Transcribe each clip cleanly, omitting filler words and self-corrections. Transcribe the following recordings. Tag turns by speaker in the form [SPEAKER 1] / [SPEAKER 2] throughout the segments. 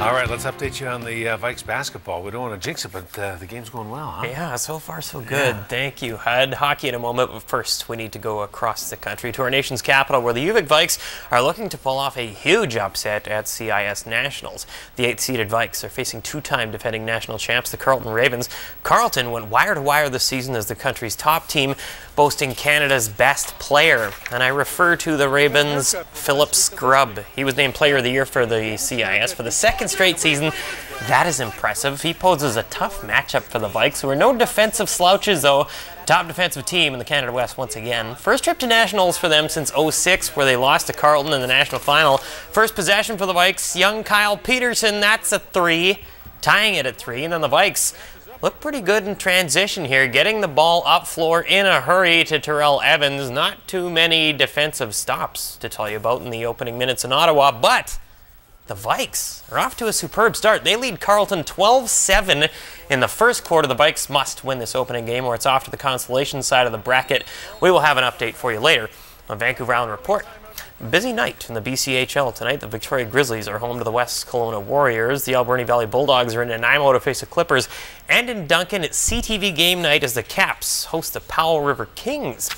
[SPEAKER 1] All right, let's update you on the Vikes basketball. We don't want to jinx it, but the game's going well, huh?
[SPEAKER 2] Yeah, so far so good. Yeah. Thank you, HUD. Hockey in a moment, but first we need to go across the country to our nation's capital, where the UVic Vikes are looking to pull off a huge upset at CIS Nationals. The 8th-seeded Vikes are facing two-time defending national champs, the Carleton Ravens. Carleton went wire-to-wire this season as the country's top team, boasting Canada's best player. And I refer to the Ravens' Philip Scrubb. He was named Player of the Year for the CIS for the second straight season. That is impressive. He poses a tough matchup for the Vikes, who are no defensive slouches, though. Top defensive team in the Canada West once again. First trip to nationals for them since '06, where they lost to Carleton in the national final. First possession for the Vikes, young Kyle Peterson, that's a 3, tying it at 3, and then the Vikes look pretty good in transition here, getting the ball up floor in a hurry to Terrell Evans. Not too many defensive stops to tell you about in the opening minutes in Ottawa, but the Vikes are off to a superb start. They lead Carleton 12-7 in the first quarter. The Vikes must win this opening game, or it's off to the consolation side of the bracket. We will have an update for you later on Vancouver Island Report. Busy night in the BCHL tonight. The Victoria Grizzlies are home to the West Kelowna Warriors. The Alberni Valley Bulldogs are in Nanaimo to face the Clippers. And in Duncan, it's CTV game night as the Caps host the Powell River Kings.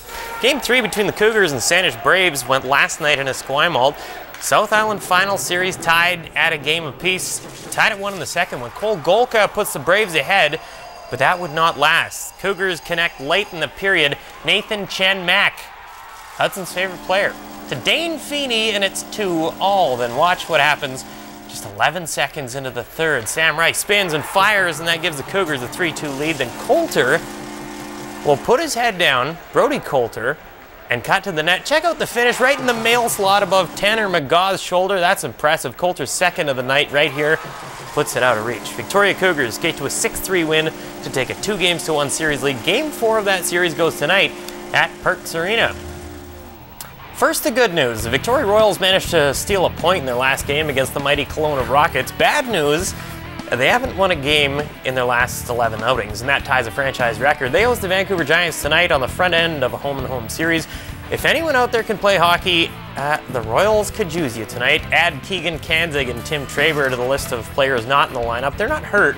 [SPEAKER 2] Game 3 between the Cougars and Saanich Braves went last night in Esquimalt. South Island final series tied at a game apiece. Tied at 1 in the second when Cole Golka puts the Braves ahead, but that would not last. Cougars connect late in the period. Nathan Chen Mack, Hudson's favorite player, to Dane Feeney, and it's 2-all. Then watch what happens just 11 seconds into the third. Sam Rice spins and fires, and that gives the Cougars a 3-2 lead. Then Coulter will put his head down, Brody Coulter, and cut to the net. Check out the finish right in the mail slot above Tanner McGaw's shoulder. That's impressive. Coulter's second of the night right here. Puts it out of reach. Victoria Cougars skate to a 6-3 win to take a 2-1 series lead. Game 4 of that series goes tonight at Perks Arena. First, the good news. The Victoria Royals managed to steal a point in their last game against the mighty Kelowna Rockets. Bad news, they haven't won a game in their last 11 outings, and that ties a franchise record. They host the Vancouver Giants tonight on the front end of a home-and-home series. If anyone out there can play hockey, the Royals could use you tonight. Add Keegan Kanzig and Tim Traber to the list of players not in the lineup. They're not hurt,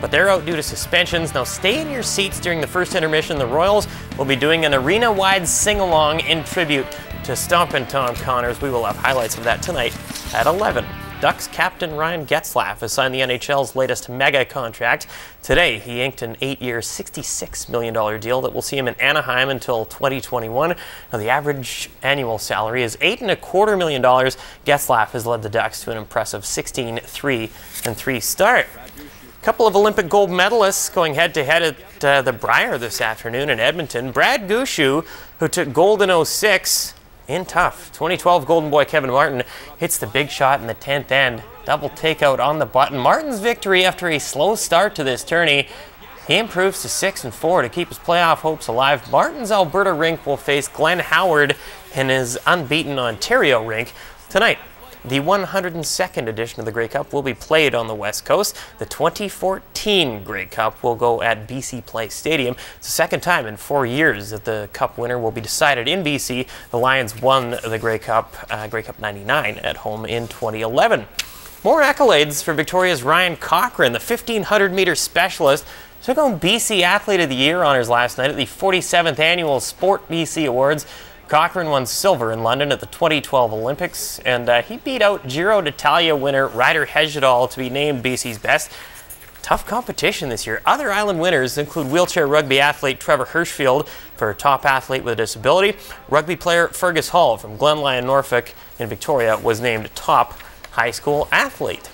[SPEAKER 2] but they're out due to suspensions. Now stay in your seats during the first intermission. The Royals will be doing an arena-wide sing-along in tribute to Stompin' Tom Connors. We will have highlights of that tonight at 11. Ducks captain Ryan Getzlaff has signed the NHL's latest mega contract. Today, he inked an 8-year, $66 million deal that will see him in Anaheim until 2021. Now, the average annual salary is $8.25 million. Getzlaff has led the Ducks to an impressive 16-3-3 start. A couple of Olympic gold medalists going head-to-head at the Brier this afternoon in Edmonton. Brad Gushue, who took gold in '06, in tough. 2012 Golden Boy Kevin Martin hits the big shot in the 10th end. Double takeout on the button. Martin's victory after a slow start to this tourney. He improves to 6-4 to keep his playoff hopes alive. Martin's Alberta rink will face Glenn Howard in his unbeaten Ontario rink tonight. The 102nd edition of the Grey Cup will be played on the West Coast. The 2014 Grey Cup will go at BC Place Stadium. It's the second time in 4 years that the Cup winner will be decided in BC. The Lions won the Grey Cup 99 at home in 2011. More accolades for Victoria's Ryan Cochran, the 1,500-meter specialist. Took home BC Athlete of the Year honors last night at the 47th Annual Sport BC Awards. Cochran won silver in London at the 2012 Olympics, and he beat out Giro d'Italia winner Ryder Hesjedal to be named BC's best. Tough competition this year. Other island winners include wheelchair rugby athlete Trevor Hirschfield for top athlete with a disability. Rugby player Fergus Hall from Glen Lyon, Norfolk in Victoria was named top high school athlete.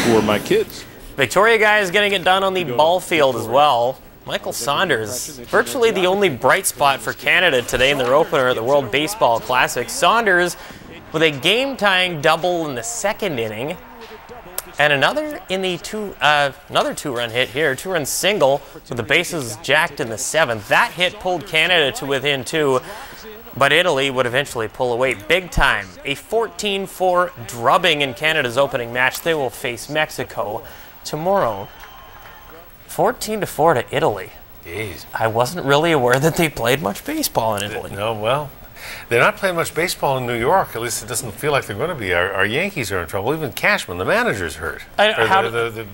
[SPEAKER 3] For my kids.
[SPEAKER 2] Victoria guys getting it done on the ball field as well. Michael Saunders, virtually the only bright spot for Canada today in their opener at the World Baseball Classic. Saunders with a game-tying double in the second inning, and another in the another two-run hit here, two-run single with the bases jacked in the seventh. That hit pulled Canada to within 2, but Italy would eventually pull away big time. A 14-4 drubbing in Canada's opening match. They will face Mexico tomorrow. 14-4 to Italy.
[SPEAKER 1] Jeez.
[SPEAKER 2] I wasn't really aware that they played much baseball in Italy.
[SPEAKER 1] No, well, They're not playing much baseball in New York. At least it doesn't feel like they're going to be. Our Yankees are in trouble. Even Cashman, the manager's hurt. The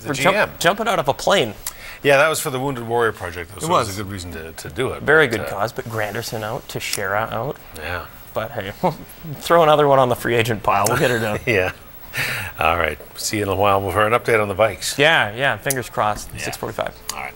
[SPEAKER 1] GM.
[SPEAKER 2] Jumping out of a plane.
[SPEAKER 1] Yeah, that was for the Wounded Warrior Project. So it was a good reason to do it.
[SPEAKER 2] Very good cause, but Granderson out, Teixeira out.
[SPEAKER 1] Yeah.
[SPEAKER 2] But hey, throw another one on the free agent pile. We'll get her done.
[SPEAKER 1] Yeah. All right. See you in a while for an update on the Vikes.
[SPEAKER 2] Yeah. Fingers crossed. 6:45.
[SPEAKER 1] All right.